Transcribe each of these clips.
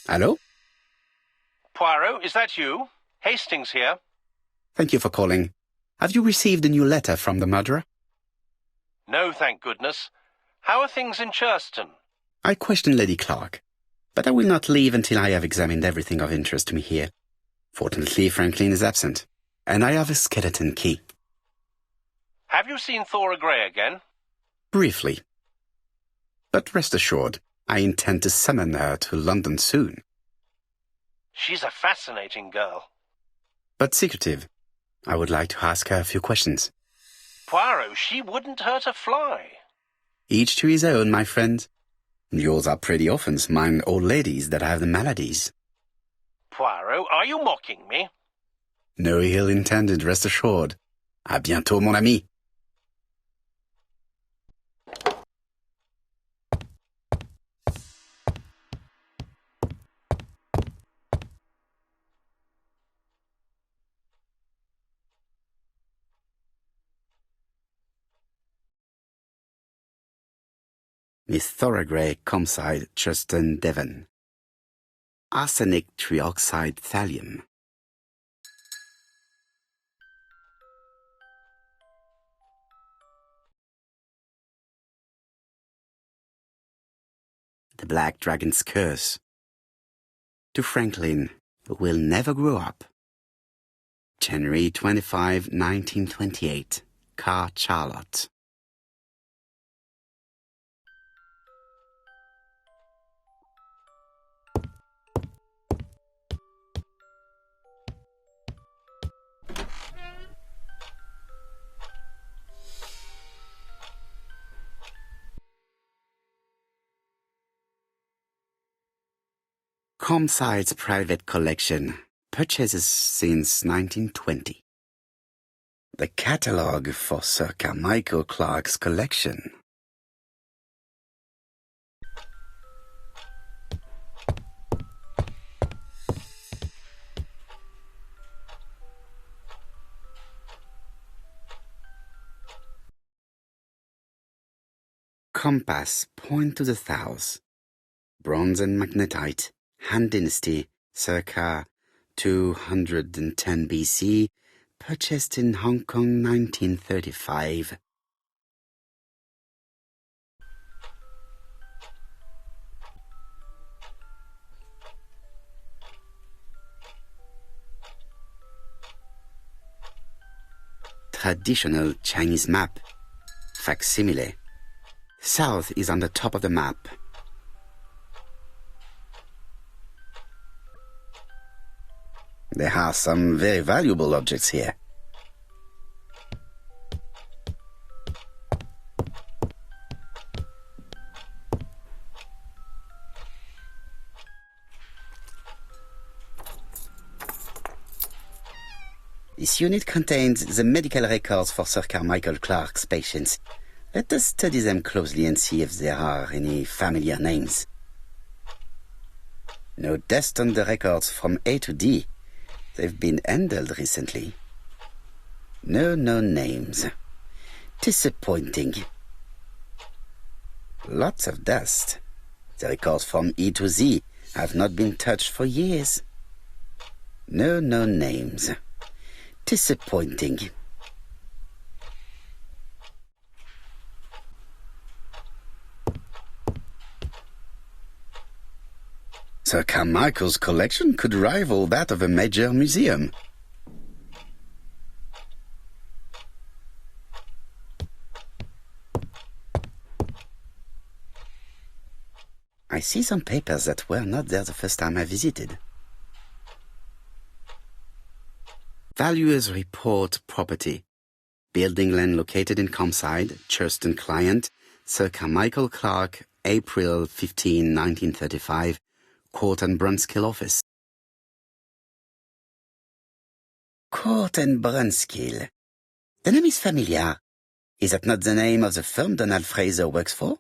Hello? Poirot, is that you? Hastings here. Thank you for calling. Have you received a new letter from the murderer? No, thank goodness. How are things in Churston? I questioned Lady Clark, but I will not leave until I have examined everything of interest to me here. Fortunately, Franklin is absent, and I have a skeleton key. Have you seen Thora Grey again? Briefly. But rest assured, I intend to summon her to London soon. She's a fascinating girl. But secretive. I would like to ask her a few questions. Poirot, she wouldn't hurt a fly. Each to his own, my friend. Yours are pretty often mine old ladies that have the maladies. Poirot, are you mocking me? No ill intended, rest assured. À bientôt, mon ami. Miss Thora Grey, Comside, Churston, Devon. Arsenic trioxide thallium. The Black Dragon's Curse. To Franklin, who will never grow up. January 25, 1928. Car Charlotte. Comside's private collection, purchases since 1920. The catalogue for Sir Carmichael Clark's collection. Compass, point to the south. Bronze and magnetite. Han Dynasty, circa 210 BC, purchased in Hong Kong 1935. Traditional Chinese map. Facsimile. South is on the top of the map. There are some very valuable objects here. This unit contains the medical records for Sir Carmichael Clark's patients. Let us study them closely and see if there are any familiar names. No dust on the records from A to D. They've been handled recently. No known names. Disappointing. Lots of dust. The records from E to Z have not been touched for years. No known names. Disappointing. Sir Carmichael's collection could rival that of a major museum. I see some papers that were not there the first time I visited. Valuers report property. Building land located in Comside, Churston client, Sir Carmichael Clark, April 15, 1935, Court and Brunskill office. Court and Brunskill. The name is familiar. Is that not the name of the firm Donald Fraser works for?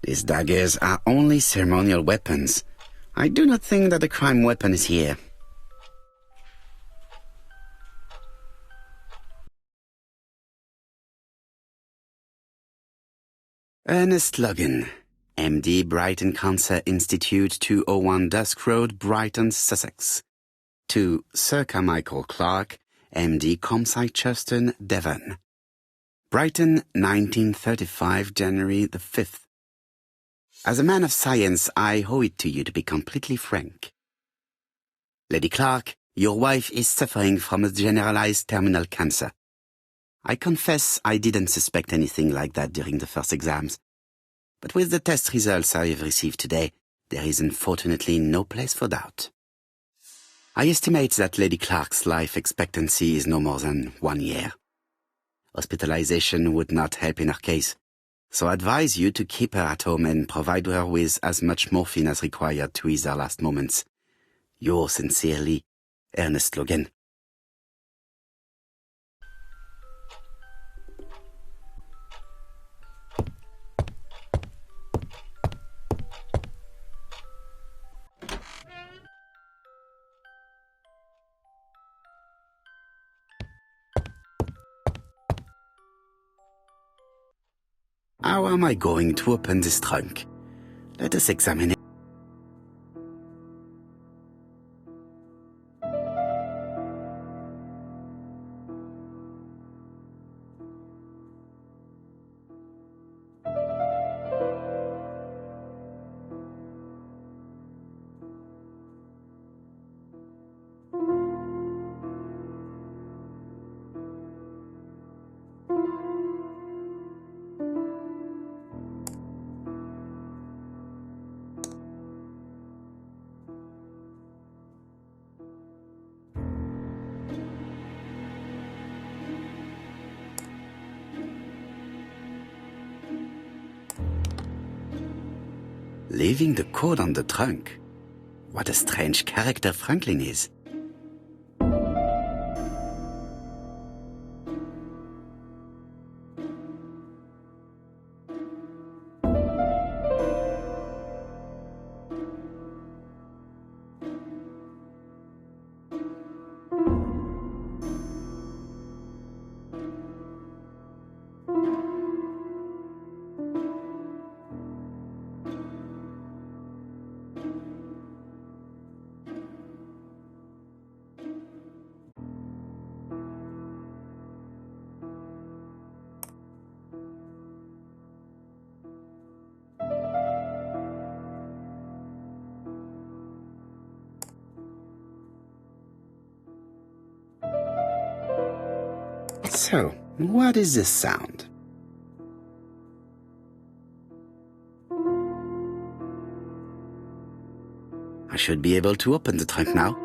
These daggers are only ceremonial weapons. I do not think that the crime weapon is here. Ernest Logan, MD, Brighton Cancer Institute, 201 Dusk Road, Brighton, Sussex. To Sir Carmichael Clark, MD, ComSci Churston, Devon. Brighton, 1935, January the 5th. As a man of science, I owe it to you to be completely frank. Lady Clark, your wife is suffering from a generalized terminal cancer. I confess I didn't suspect anything like that during the first exams. But with the test results I have received today, there is unfortunately no place for doubt. I estimate that Lady Clark's life expectancy is no more than 1 year. Hospitalization would not help in her case, so I advise you to keep her at home and provide her with as much morphine as required to ease her last moments. Yours sincerely, Ernest Logan. How am I going to open this trunk? Let us examine it. Leaving the code on the trunk. What a strange character Franklin is. So, what is this sound? I should be able to open the trunk now.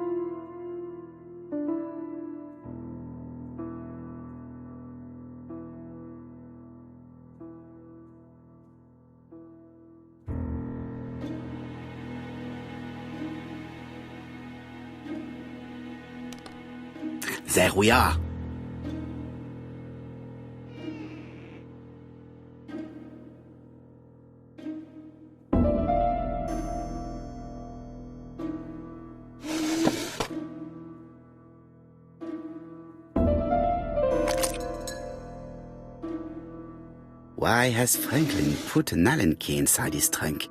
There we are. Why has Franklin put an Allen key inside his trunk?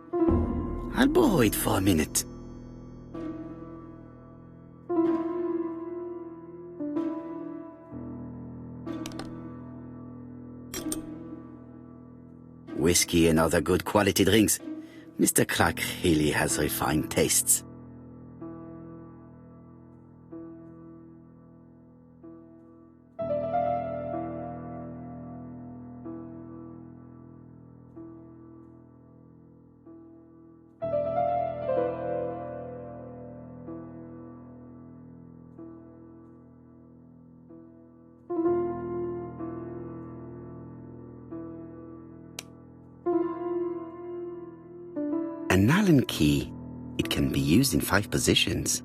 I'll borrow it for a minute. Whiskey and other good quality drinks. Mr. Clark really has refined tastes. An Allen key, it can be used in 5 positions.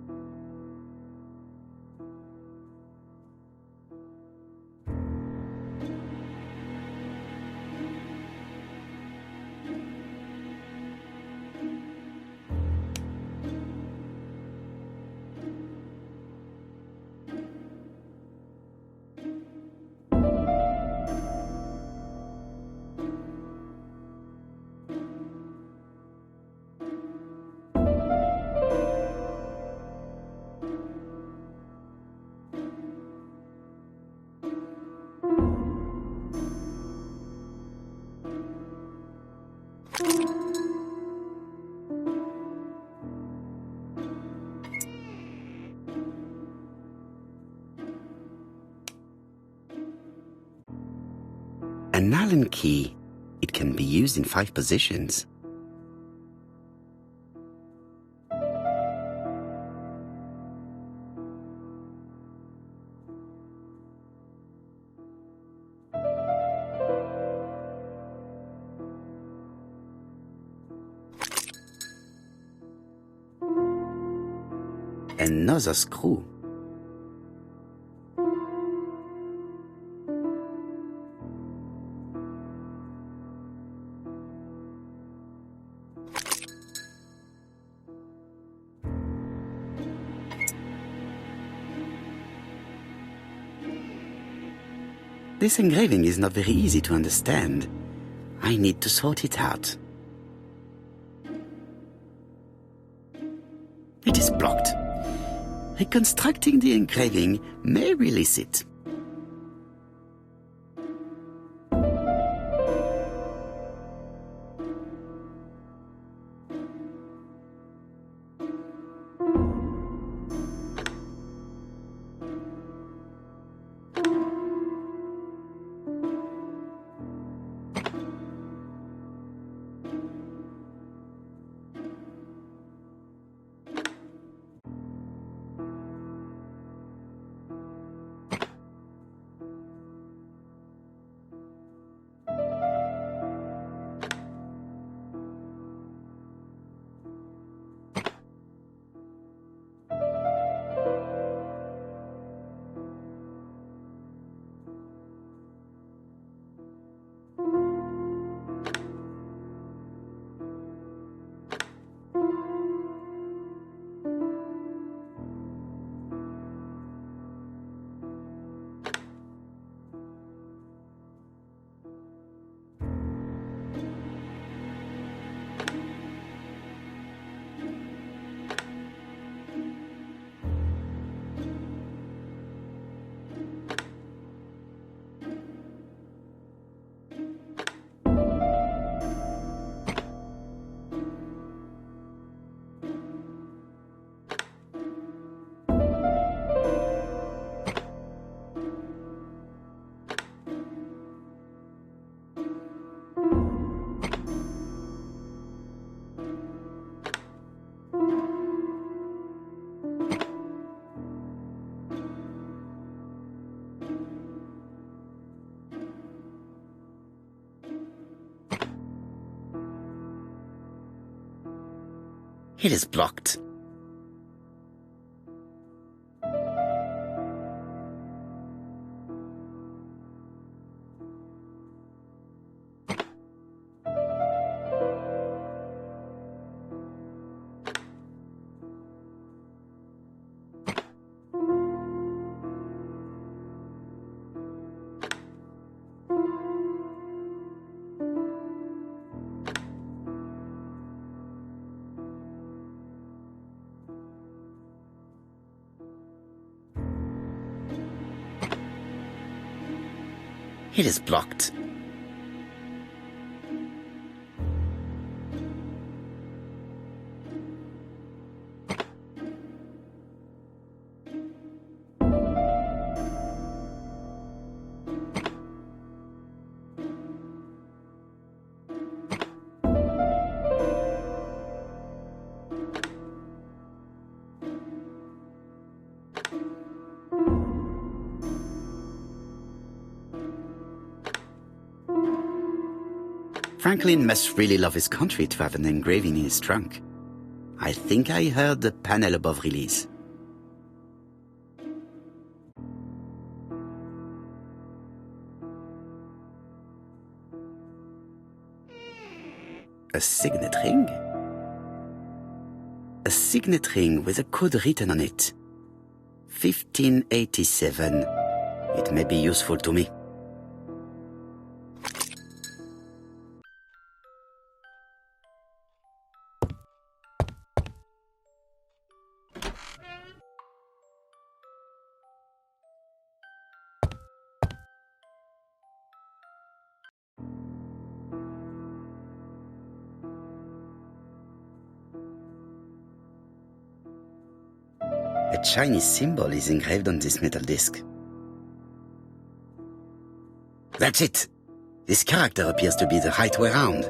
An Allen key. It can be used in 5 positions. Another screw. This engraving is not very easy to understand. I need to sort it out. It is blocked. Reconstructing the engraving may release it. It is blocked. It is blocked. Franklin must really love his country to have an engraving in his trunk. I think I heard the panel above release. A signet ring? A signet ring with a code written on it. 1587. It may be useful to me. A Chinese symbol is engraved on this metal disc. That's it! This character appears to be the right way round.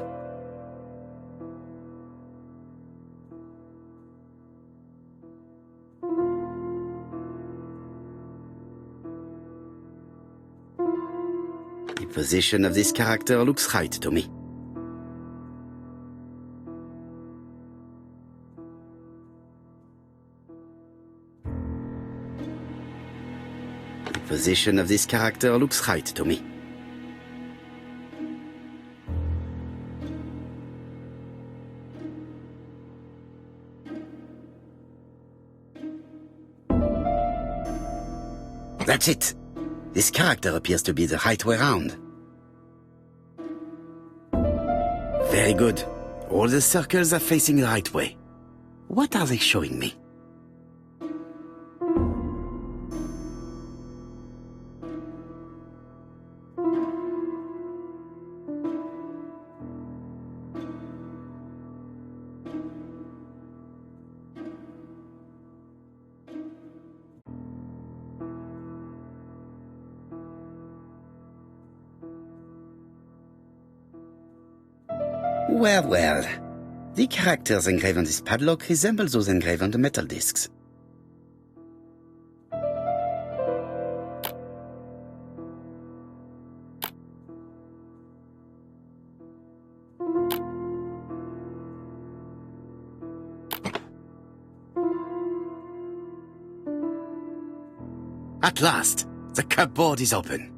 The position of this character looks right to me. The position of this character looks right to me. That's it. This character appears to be the right way round. Very good. All the circles are facing the right way. What are they showing me? Well, well. The characters engraved on this padlock resemble those engraved on the metal discs. At last, the cupboard is open.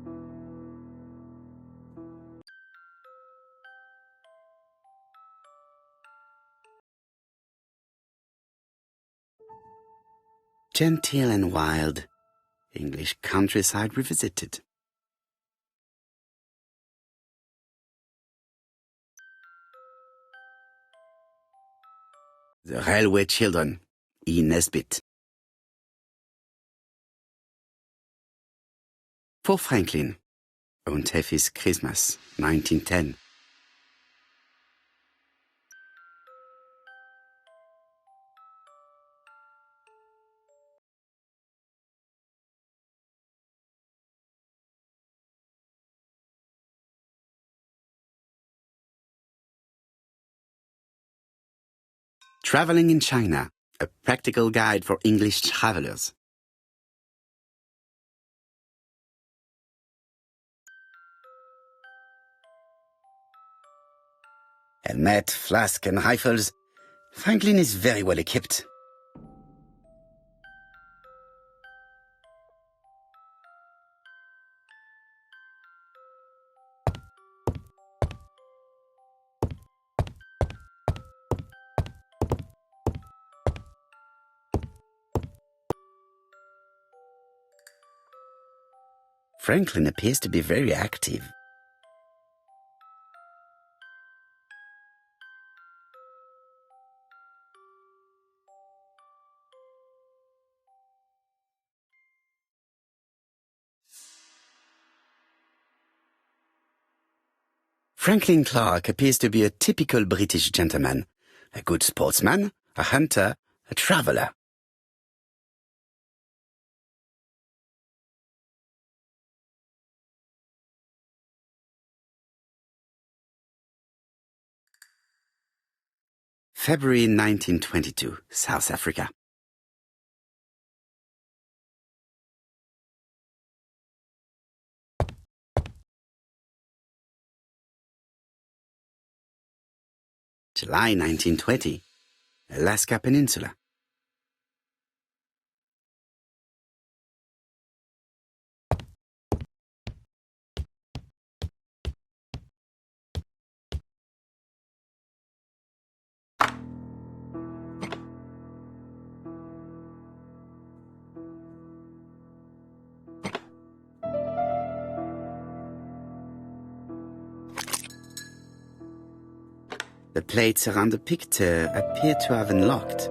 Genteel and wild, English countryside revisited. The Railway Children, E. Nesbit. For Franklin, Und Effie's Christmas, 1910. Traveling in China, a practical guide for English travelers. Helmet, flask, and rifles. Franklin is very well equipped. Franklin appears to be very active. Franklin Clark appears to be a typical British gentleman, a good sportsman, a hunter, a traveler. February 1922, South Africa. July 1920, Alaska Peninsula. The plates around the picture appear to have unlocked.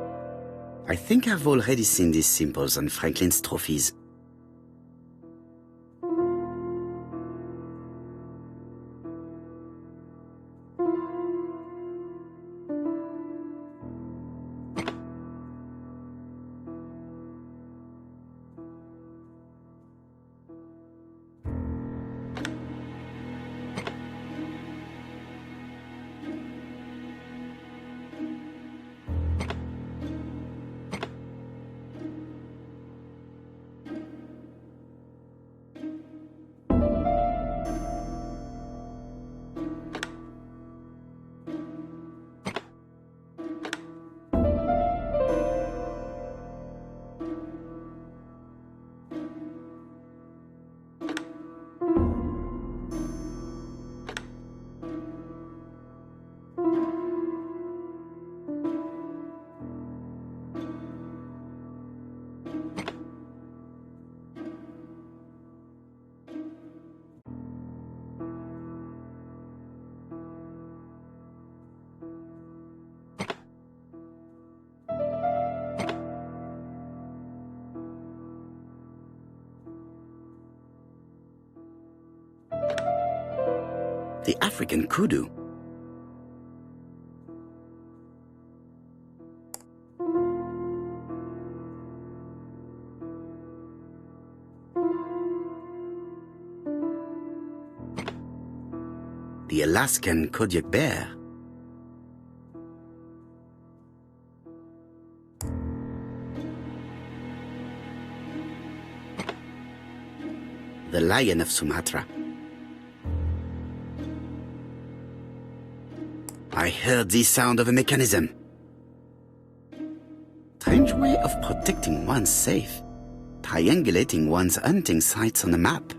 I think I've already seen these symbols on Franklin's trophies. The African kudu. The Alaskan Kodiak bear. The lion of Sumatra. I heard the sound of a mechanism. Strange way of protecting one's safe. Triangulating one's hunting sites on a map.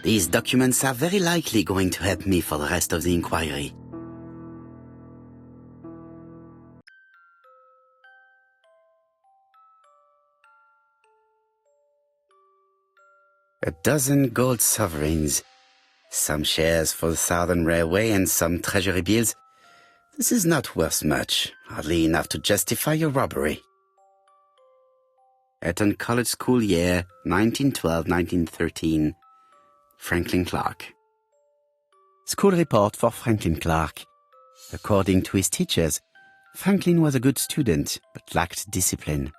These documents are very likely going to help me for the rest of the inquiry. A dozen gold sovereigns, some shares for the Southern Railway and some treasury bills. This is not worth much, hardly enough to justify your robbery. Eton College School year, 1912-1913. Franklin Clark. School report for Franklin Clark. According to his teachers, Franklin was a good student, but lacked discipline.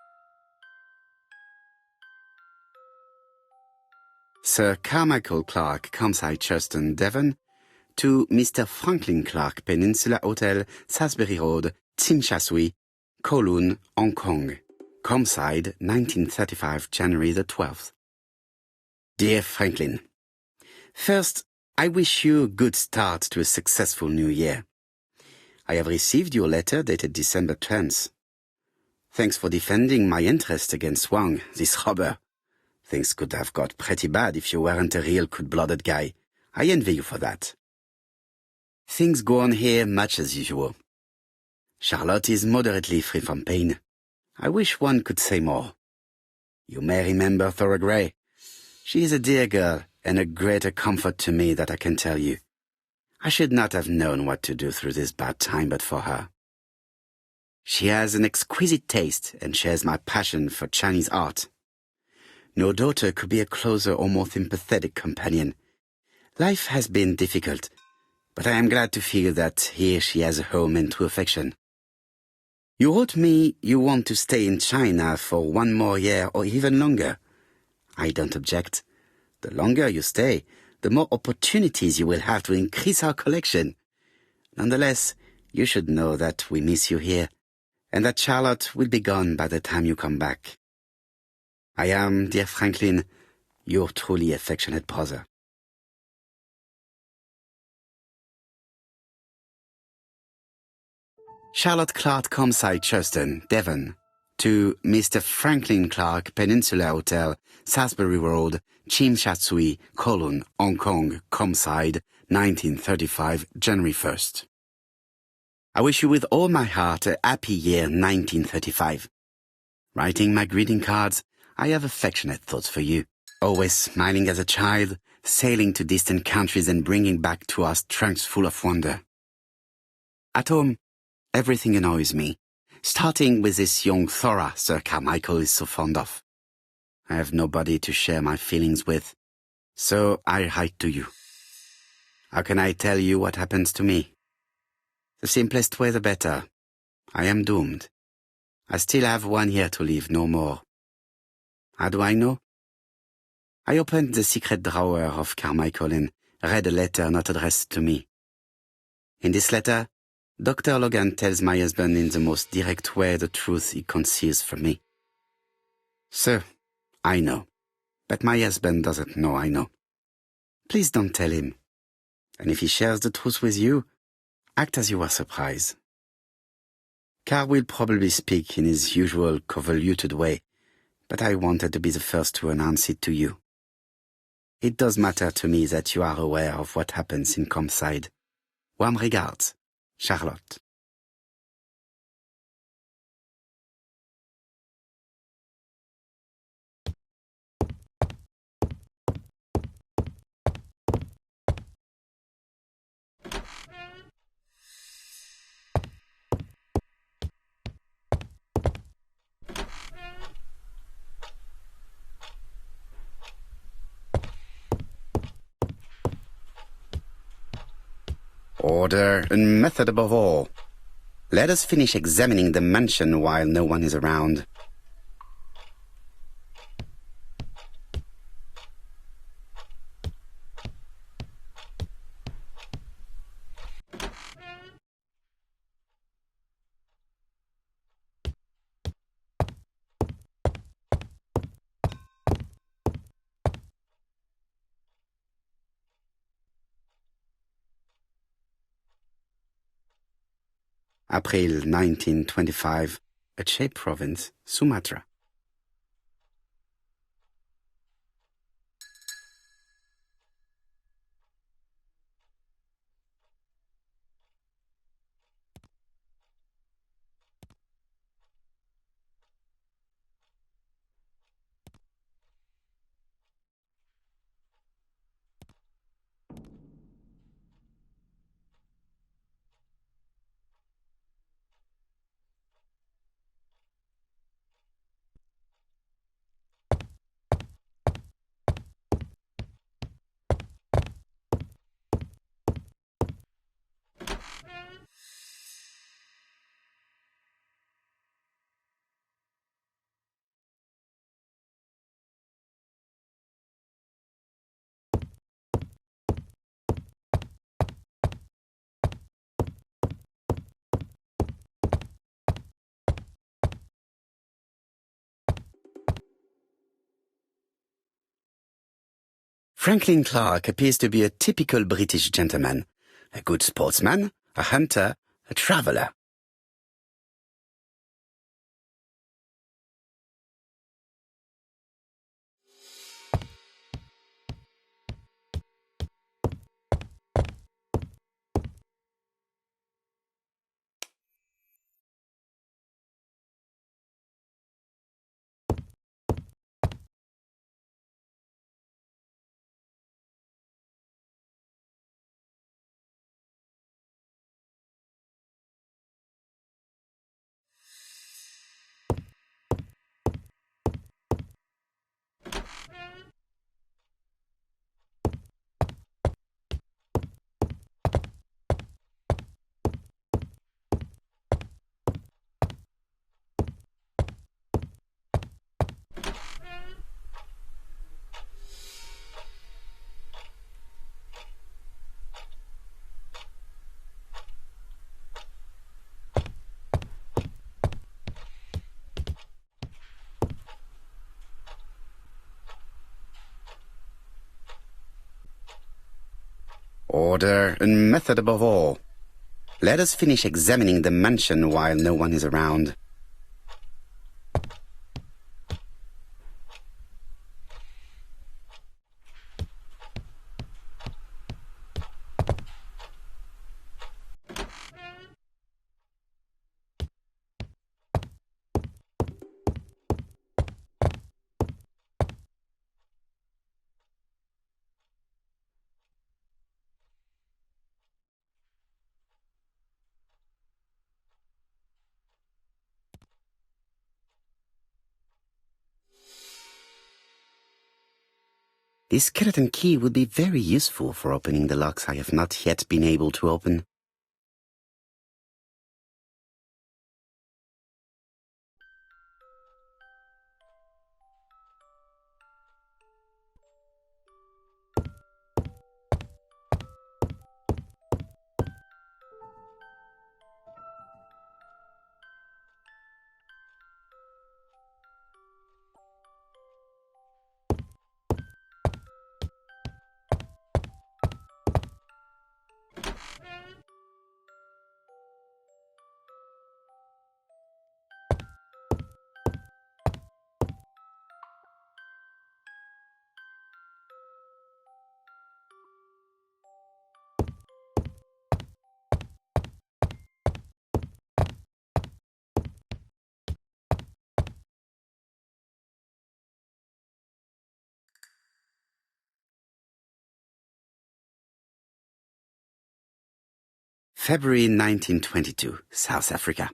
Sir Carmichael Clark, Campside, Churston, Devon, to Mr. Franklin Clark, Peninsula Hotel, Salisbury Road, Tsim Kowloon, Hong Kong. Campside, 1935, January the 12th. Dear Franklin, first, I wish you a good start to a successful new year. I have received your letter dated December 10th. Thanks for defending my interest against Wang, this robber. Things could have got pretty bad if you weren't a real cold-blooded guy. I envy you for that. Things go on here much as usual. Charlotte is moderately free from pain. I wish one could say more. You may remember Thora Gray. She is a dear girl, and a greater comfort to me that I can tell you. I should not have known what to do through this bad time but for her. She has an exquisite taste and shares my passion for Chinese art. No daughter could be a closer or more sympathetic companion. Life has been difficult, but I am glad to feel that here she has a home and true affection. You wrote me you want to stay in China for 1 more year or even longer. I don't object. The longer you stay, the more opportunities you will have to increase our collection. Nonetheless, you should know that we miss you here, and that Charlotte will be gone by the time you come back. I am, dear Franklin, your truly affectionate brother. Charlotte Clark, Campside, Churston, Devon, to Mr. Franklin Clark, Peninsula Hotel, Salisbury Road, Tsim Sha Tsui, Kowloon, Hong Kong, Campside, 1935, January 1st. I wish you with all my heart a happy year 1935. Writing my greeting cards, I have affectionate thoughts for you. Always smiling as a child, sailing to distant countries and bringing back to us trunks full of wonder. At home, everything annoys me, starting with this young Thora Sir Carmichael is so fond of. I have nobody to share my feelings with, so I write to you. How can I tell you what happens to me? The simplest way the better. I am doomed. I still have 1 year to live, no more. How do I know? I opened the secret drawer of Carmichael and read a letter not addressed to me. In this letter, Dr. Logan tells my husband in the most direct way the truth he conceals from me. Sir, I know, but my husband doesn't know I know. Please don't tell him. And if he shares the truth with you, act as you are surprised. Carl will probably speak in his usual convoluted way, but I wanted to be the first to announce it to you. It does matter to me that you are aware of what happens in Campside. Warm regards, Charlotte. Order and method above all. Let us finish examining the mansion while no one is around. April 1925, Aceh Province, Sumatra. Franklin Clark appears to be a typical British gentleman, a good sportsman, a hunter, a traveller. Order and method above all. Let us finish examining the mansion while no one is around. This skeleton key would be very useful for opening the locks I have not yet been able to open. February 1922, South Africa.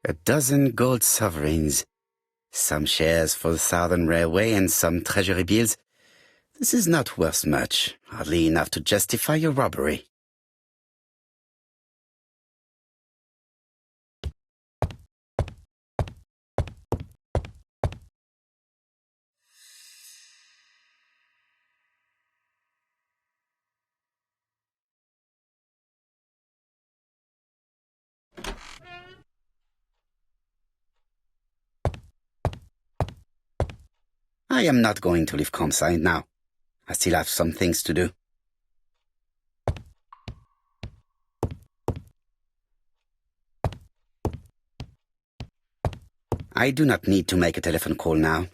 A dozen gold sovereigns. Some shares for the Southern Railway and some treasury bills. This is not worth much, hardly enough to justify your robbery. I am not going to leave Comside now. I still have some things to do. I do not need to make a telephone call now.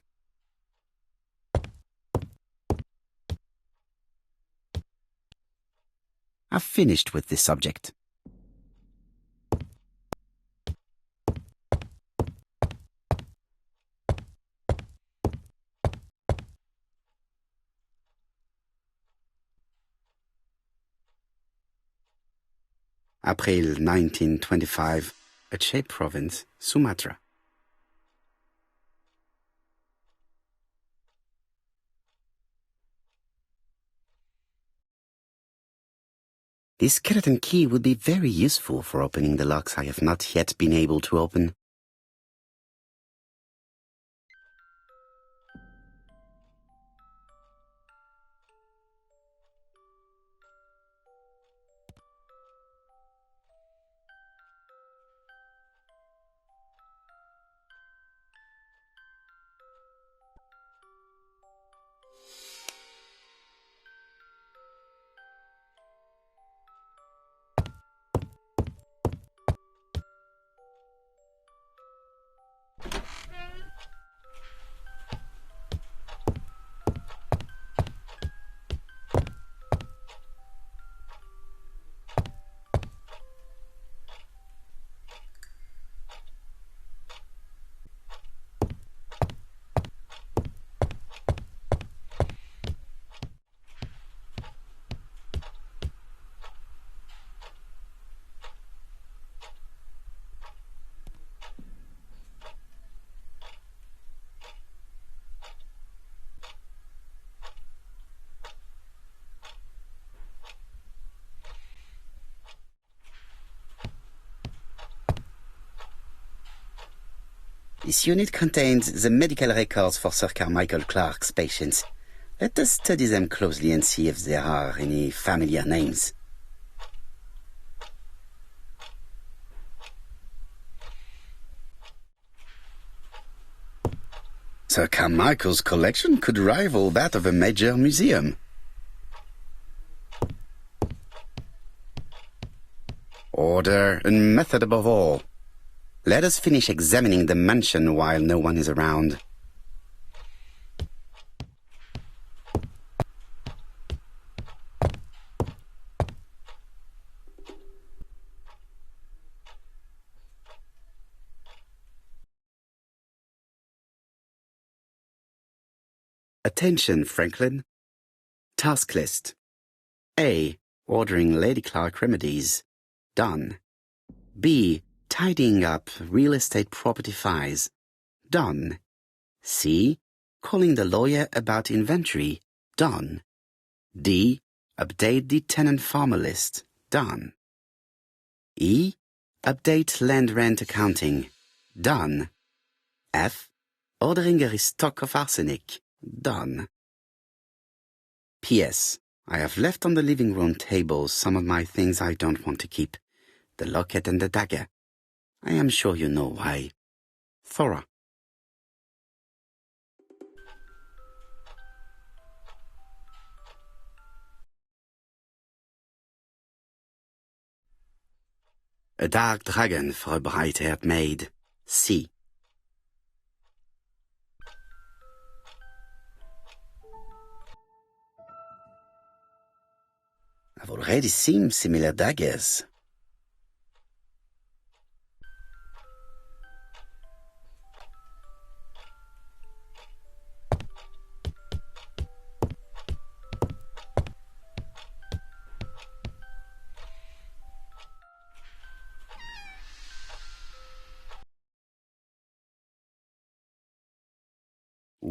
I've finished with this subject. April 1925, Aceh Province, Sumatra. This skeleton key would be very useful for opening the locks I have not yet been able to open. This unit contains the medical records for Sir Carmichael Clarke's patients. Let us study them closely and see if there are any familiar names. Sir Carmichael's collection could rival that of a major museum. Order and method above all. Let us finish examining the mansion while no one is around. Attention, Franklin. Task list. A. Ordering Lady Clarke remedies. Done. B. Tidying up real estate property files. Done. C. Calling the lawyer about inventory. Done. D. Update the tenant-farmer list. Done. E. Update land rent accounting. Done. F. Ordering a restock of arsenic. Done. P.S. I have left on the living room table some of my things I don't want to keep. The locket and the dagger. I am sure you know why. Thora. A dark dragon for a bright-haired maid. C. I've already seen similar daggers.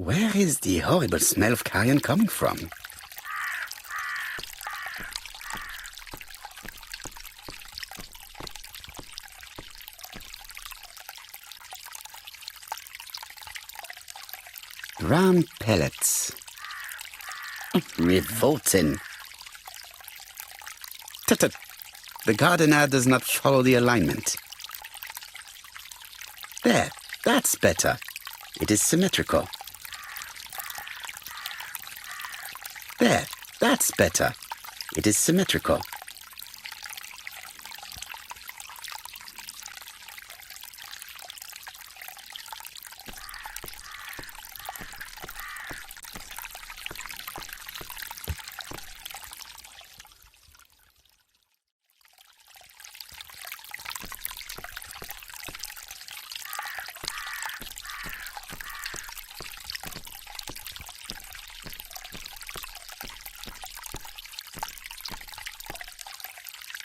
Where is the horrible smell of carrion coming from? Brown pellets. Revolting. Tut-tut. The gardener does not follow the alignment. There, that's better. It is symmetrical. There, that's better. It is symmetrical.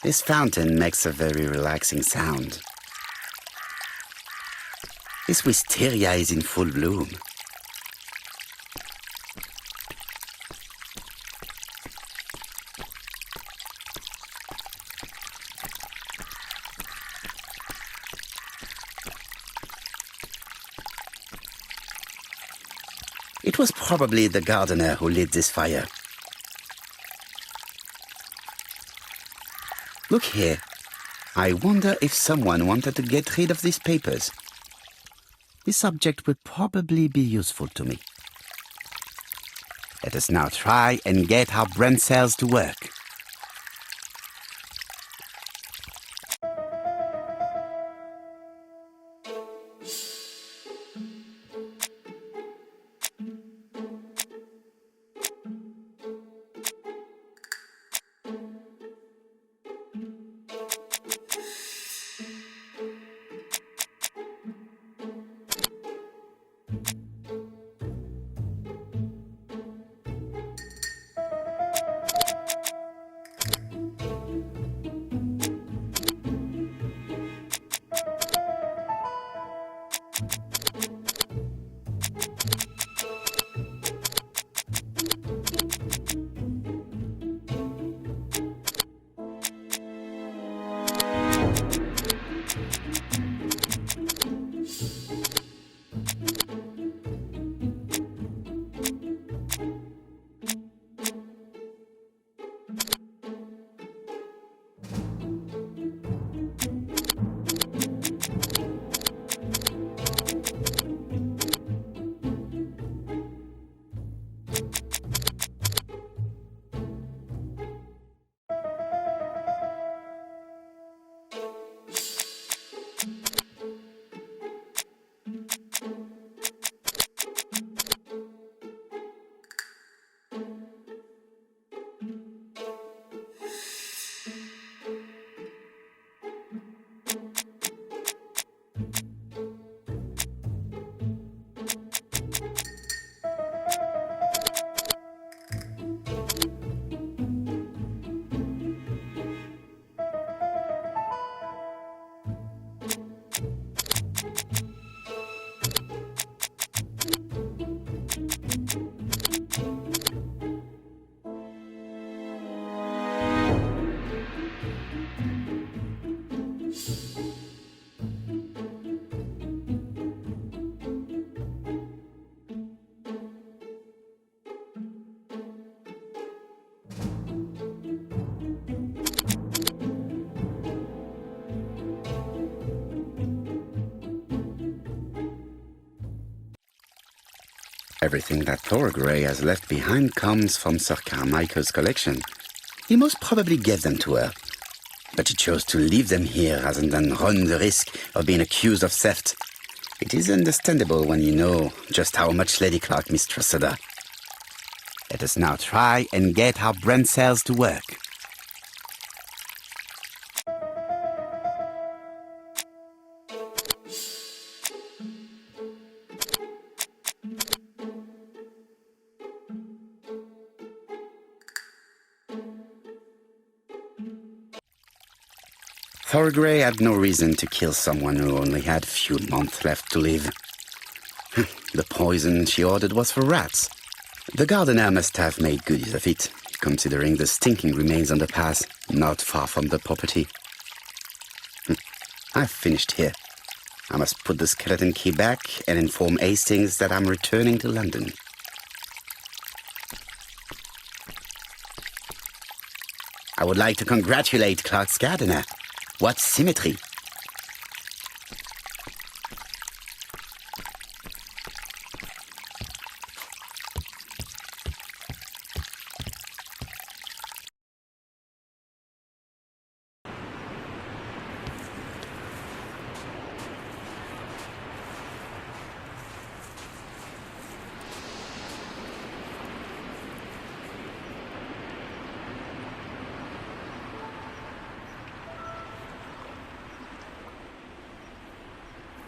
This fountain makes a very relaxing sound. This wisteria is in full bloom. It was probably the gardener who lit this fire. Look here. I wonder if someone wanted to get rid of these papers. This object would probably be useful to me. Let us now try and get our brain cells to work. Everything that Thorgray has left behind comes from Sir Carmichael's collection. He most probably gave them to her, but he chose to leave them here rather than run the risk of being accused of theft. It is understandable when you know just how much Lady Clark mistrusted her. Let us now try and get our brain cells to work. Thorgray had no reason to kill someone who only had a few months left to live. The poison she ordered was for rats. The gardener must have made good use of it, considering the stinking remains on the path, not far from the property. I've finished here. I must put the skeleton key back and inform Hastings that I'm returning to London. I would like to congratulate Clark's gardener. What symmetry!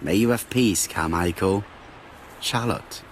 May you have peace, Carmichael. Charlotte.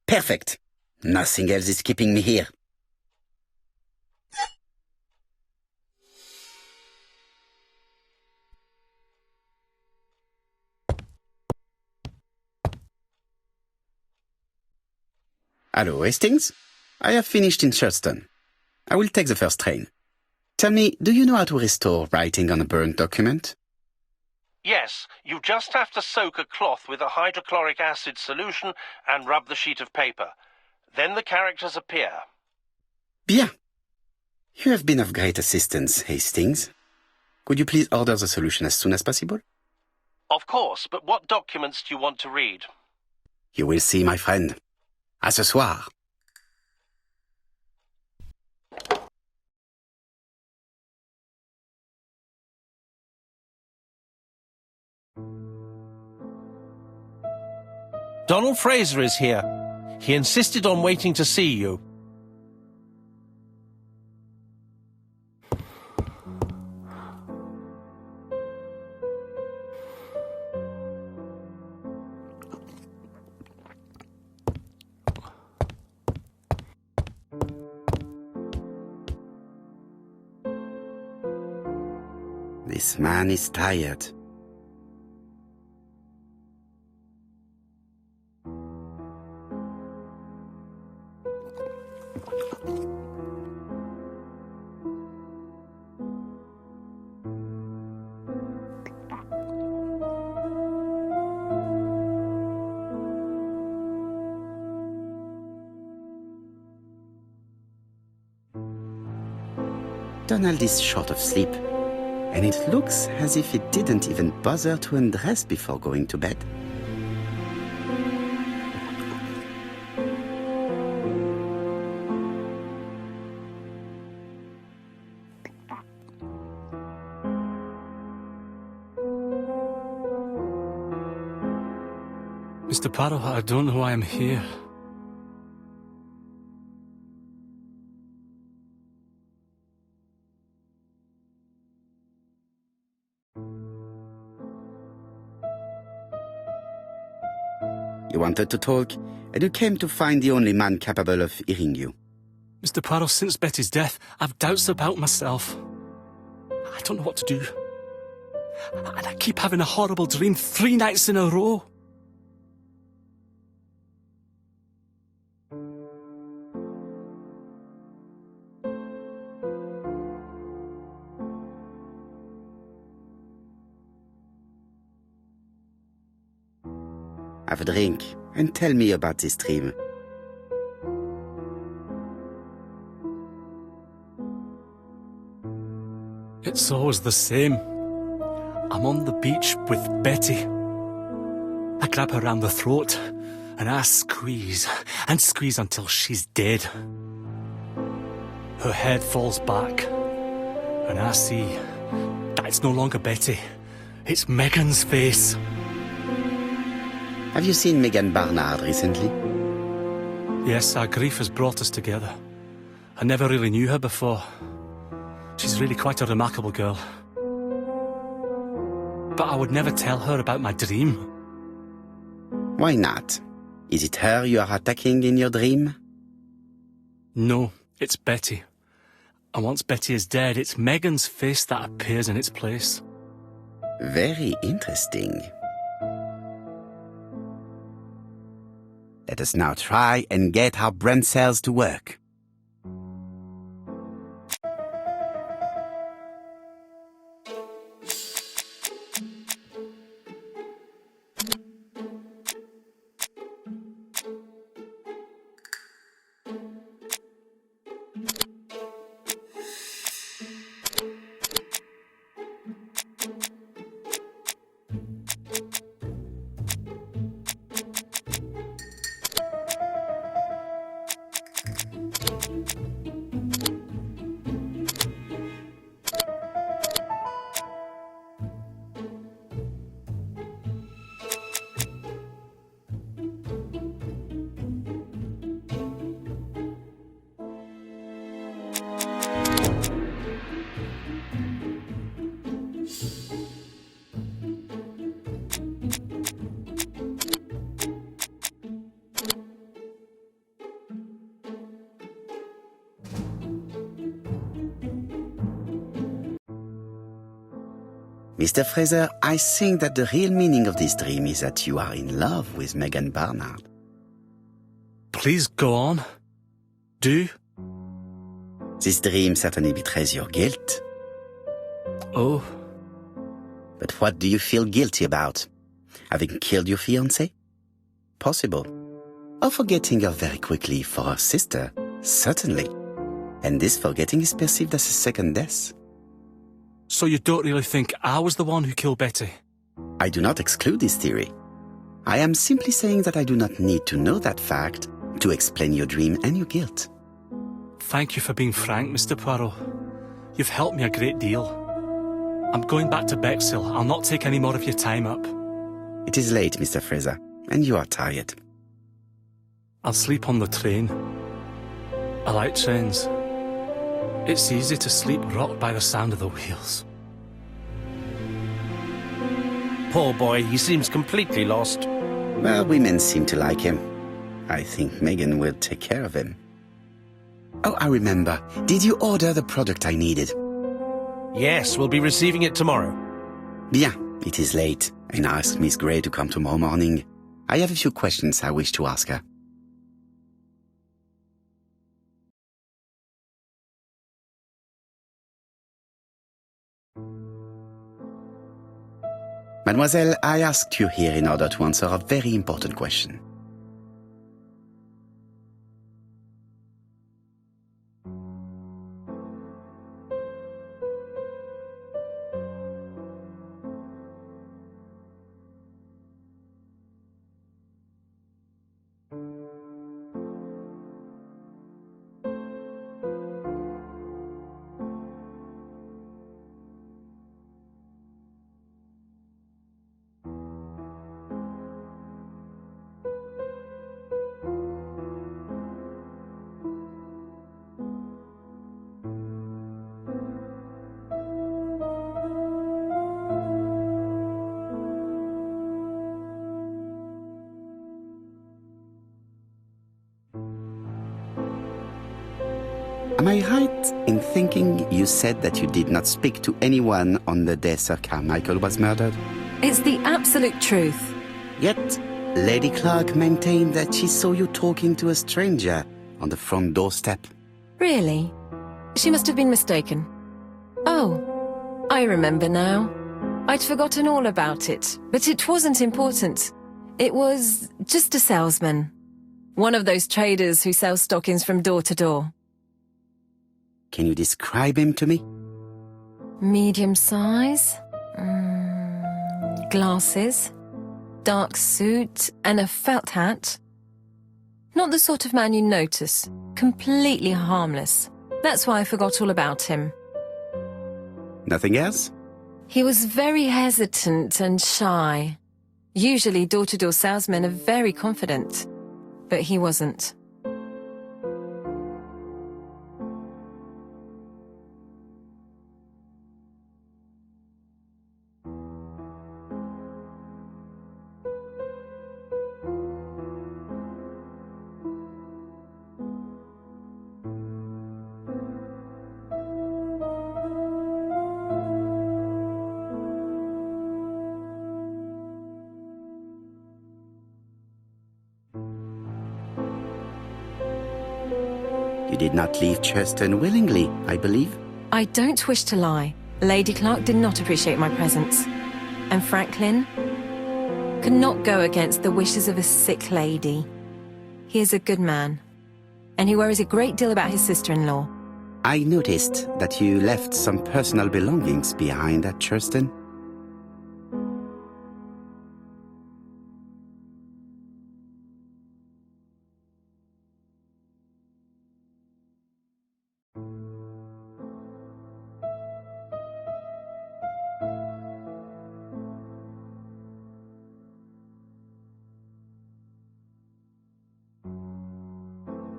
Perfect. Nothing else is keeping me here. Hello, Hastings. I have finished in Charleston. I will take the first train. Tell me, do you know how to restore writing on a burnt document? Yes, you just have to soak a cloth with a hydrochloric acid solution and rub the sheet of paper. Then the characters appear. Bien. You have been of great assistance, Hastings. Could you please order the solution as soon as possible? Of course, but what documents do you want to read? You will see, my friend. À ce soir. Donald Fraser is here. He insisted on waiting to see you. This man is tired. Donald is short of sleep, and it looks as if he didn't even bother to undress before going to bed. Mr. Poirot, I don't know why I'm here. You wanted to talk, and you came to find the only man capable of hearing you. Mr. Poirot, since Betty's death, I've doubts about myself. I don't know what to do. And I keep having a horrible dream 3 nights in a row. have a drink, and tell me about this dream. It's always the same. I'm on the beach with Betty. I grab her round the throat, and I squeeze, and squeeze until she's dead. Her head falls back, and I see that it's no longer Betty. It's Megan's face. Have you seen Megan Barnard recently? Yes, our grief has brought us together. I never really knew her before. She's really quite a remarkable girl. But I would never tell her about my dream. Why not? Is it her you are attacking in your dream? No, it's Betty. And once Betty is dead, it's Megan's face that appears in its place. Very interesting. Let us now try and get our brain cells to work. Mr. Fraser, I think that the real meaning of this dream is that you are in love with Megan Barnard. Please go on. Do. This dream certainly betrays your guilt. Oh. But what do you feel guilty about? Having killed your fiancée? Possible. Or forgetting her very quickly for her sister? Certainly. And this forgetting is perceived as a second death. So you don't really think I was the one who killed Betty? I do not exclude this theory. I am simply saying that I do not need to know that fact to explain your dream and your guilt. Thank you for being frank, Mr. Poirot. You've helped me a great deal. I'm going back to Bexhill. I'll not take any more of your time up. It is late, Mr. Fraser, and you are tired. I'll sleep on the train. I like trains. It's easy to sleep rocked by the sound of the wheels. Poor boy, he seems completely lost. Well, women seem to like him. I think Megan will take care of him. Oh, I remember. Did you order the product I needed? Yes, we'll be receiving it tomorrow. Bien, it is late, and I asked Miss Gray to come tomorrow morning. I have a few questions I wish to ask her. Mademoiselle, I asked you here in order to answer a very important question. Am I right in thinking you said that you did not speak to anyone on the day Sir Carmichael was murdered? It's the absolute truth. Yet, Lady Clark maintained that she saw you talking to a stranger on the front doorstep. Really? She must have been mistaken. Oh, I remember now. I'd forgotten all about it, but it wasn't important. It was just a salesman. One of those traders who sell stockings from door to door. Can you describe him to me? Medium size. Glasses. Dark suit and a felt hat. Not the sort of man you notice. Completely harmless. That's why I forgot all about him. Nothing else? He was very hesitant and shy. Usually door-to-door salesmen are very confident. But he wasn't. You did not leave Churston willingly, I believe. I don't wish to lie. Lady Clark did not appreciate my presence. And Franklin could not go against the wishes of a sick lady. He is a good man. And he worries a great deal about his sister-in-law. I noticed that you left some personal belongings behind at Churston.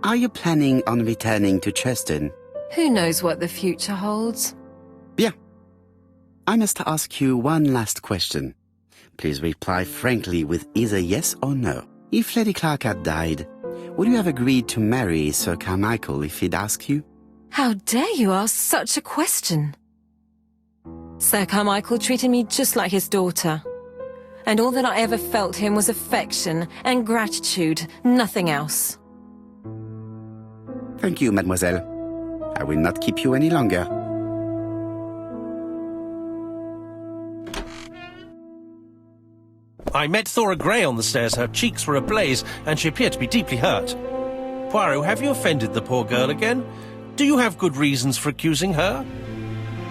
Are you planning on returning to Churston? Who knows what the future holds? Bien. I must ask you one last question. Please reply frankly with either yes or no. If Lady Clark had died, would you have agreed to marry Sir Carmichael if he'd asked you? How dare you ask such a question? Sir Carmichael treated me just like his daughter. And all that I ever felt him was affection and gratitude, nothing else. Thank you, mademoiselle. I will not keep you any longer. I met Thora Grey on the stairs. Her cheeks were ablaze, and she appeared to be deeply hurt. Poirot, have you offended the poor girl again? Do you have good reasons for accusing her?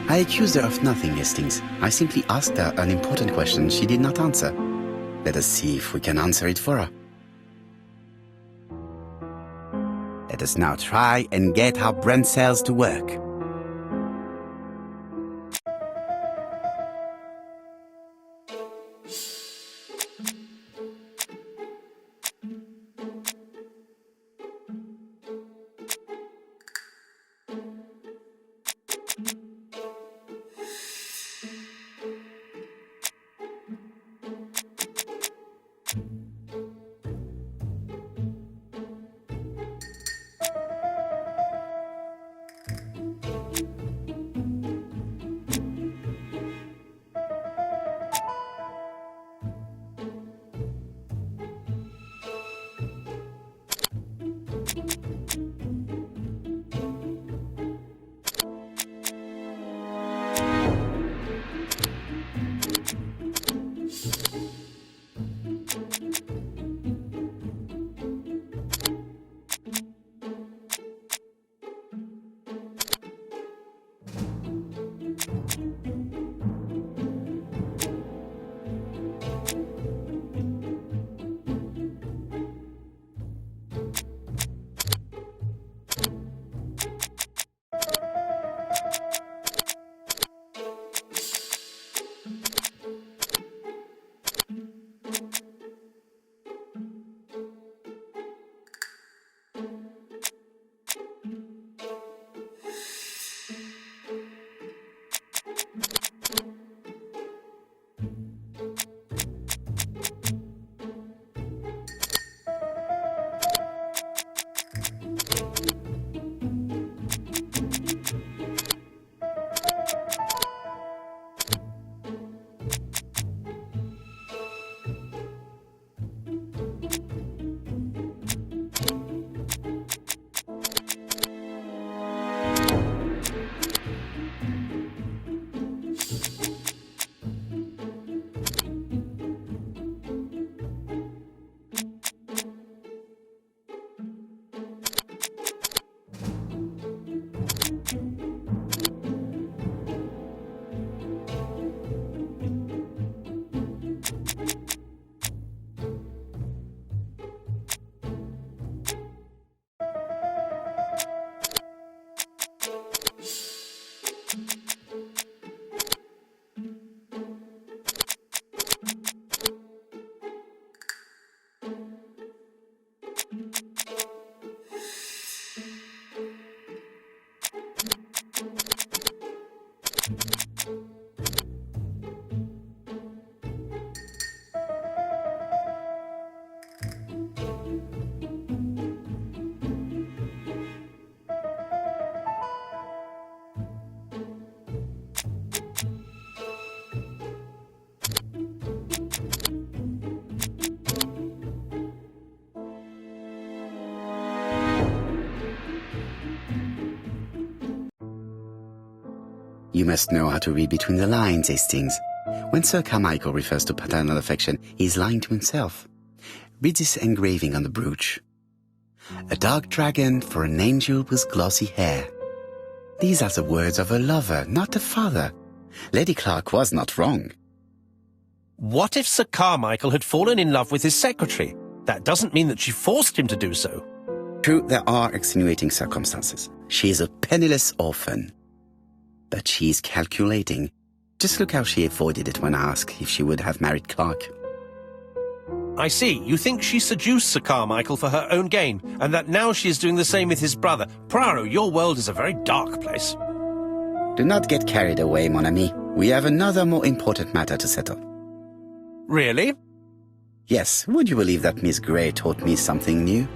I accused her of nothing, Hastings. I simply asked her an important question she did not answer. Let us see if we can answer it for her. Let us now try and get our brain cells to work. You must know how to read between the lines, Hastings. When Sir Carmichael refers to paternal affection, he is lying to himself. Read this engraving on the brooch. A dark dragon for an angel with glossy hair. These are the words of a lover, not a father. Lady Clark was not wrong. What if Sir Carmichael had fallen in love with his secretary? That doesn't mean that she forced him to do so. True, there are extenuating circumstances. She is a penniless orphan. But she is calculating. Just look how she avoided it when asked if she would have married Clark. I see. You think she seduced Sir Carmichael for her own gain, and that now she is doing the same with his brother. Poirot, your world is a very dark place. Do not get carried away, mon ami. We have another more important matter to settle. Really? Yes, would you believe that Miss Grey taught me something new?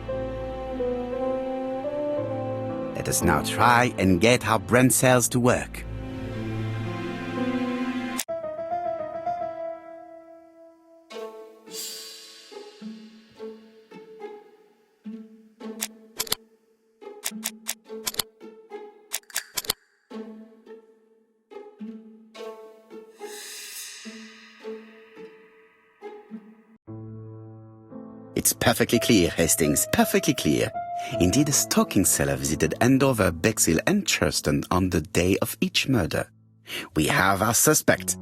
Let us now try and get our brain cells to work. It's perfectly clear, Hastings, perfectly clear. Indeed, a stocking seller visited Andover, Bexhill and Churston on the day of each murder. We have our suspect.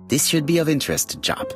This should be of interest to Job.